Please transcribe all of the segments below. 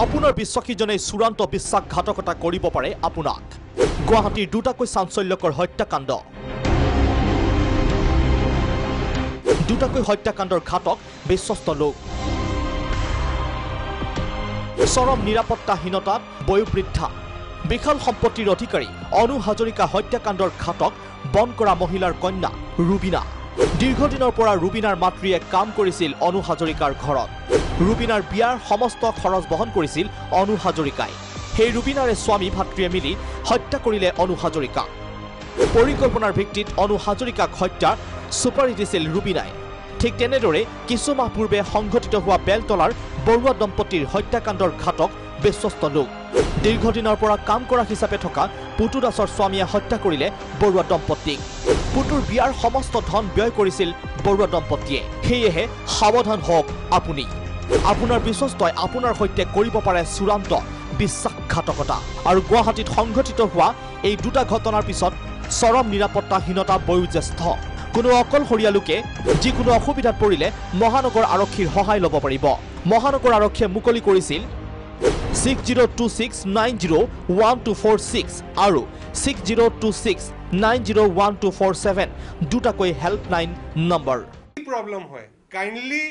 আপোনাৰ বিশ্বাসীজনে চূড়ান্ত বিশ্বাসঘাতকতা কৰিব পাৰে আপোনাক গুৱাহাটীৰ দুটাকৈ চাঞ্চল্যকৰ হত্যাকাণ্ড দুটাকৈ হত্যাকাণ্ডৰ ঘাতক বিশ্বস্ত লোক চৰম নিৰাপত্তাহীনতাত বয়োবৃদ্ধা বিশাল সম্পত্তিৰ অধিকাৰী অনু হাজৰিকা হত্যাকাণ্ডৰ ঘাতক বন কৰা মহিলাৰ কন্যা ৰুবিনা দীৰ্ঘদিনৰ পৰা ৰুবিনাৰ মাতৃয়ে কাম কৰিছিল অনু হাজৰিকাৰ ঘৰত ৰুবিনাৰ বিয়াৰ সমস্ত খৰচ বহন কৰিছিল অনু হাজৰিকাই সেই ৰুবিনাৰে স্বামী ভাতৃয়ে মিলি হত্যা কৰিলে অনু হাজৰিকা পৰিকল্পনাৰ ভিত্তিত অনু হাজৰিকাক হত্যা সুপাৰি দিছিল ৰুবিনাই ঠিক তেনেদৰে কিছু মাহ পূৰ্বে সংঘটিত হোৱা বেলতলাৰ বৰুৱা দম্পতীৰ হত্যাকাণ্ডৰ ঘাতক বিশ্বস্ত লোক দীৰ্ঘদিনৰ পৰা কাম কৰা হিচাপে থকা পুতু দাসৰ স্বামীয়ে হত্যা কৰিলে বৰুৱা দম্পতীক পুতুৰ বিয়াৰ সমস্ত ধন ব্যয় কৰিছিল বৰুৱা দম্পতীয়ে সেয়েহে সাৱধান হওক আপুনি আপোনাৰ বিশ্বস্তই আপোনাৰ সৈতে কৰিব পাৰে চূড়ান্ত বিশ্বাসঘাতকতা আৰু গুৱাহাটীত সংঘটিত হোৱা এই দুটা ঘটনাৰ পিছত চৰম নিৰাপত্তাহীনতা বয়োজ্যেষ্ঠ কোনো অকলশৰীয়া লোকে যিকোনো অসুবিধাত পৰিলে মহানগৰ আৰক্ষীৰ সহায় ল'ব পাৰিব মহানগৰ আৰক্ষীয়ে মুকলি কৰিছিল 6026901246 আৰু 6026901247 দুটাকৈ হেল্পলাইন নম্বৰ প্ৰবলেম হয় কাইন্ডলি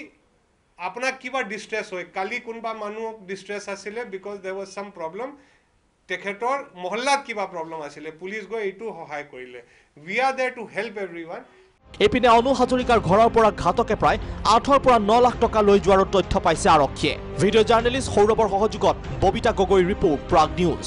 আপোনাক কিবা ডিস্ট্ৰেছ হয় কালি কোনবা মানুহ ডিস্ট্ৰেছ আছিলে because there was some problem তেখেতৰ মহল্লাত কিবা প্ৰবলেম আছিলে পুলিচ গৈ এইটো সহায় কৰিলে we are there to help everyone এপিনে অনু হাজৰিকাৰ ঘৰৰ পৰা ঘাতকে প্ৰায় 8 পৰা 9 লাখ টকা লৈ যোৱাৰ তথ্য পাইছে আৰক্ষীয়ে ভিডিঅ' জাৰ্নেলিষ্ট সৌৰৱৰ সহযোগত ববিতা গগৈ ৰিপোৰ্ট প্ৰাগ নিউজ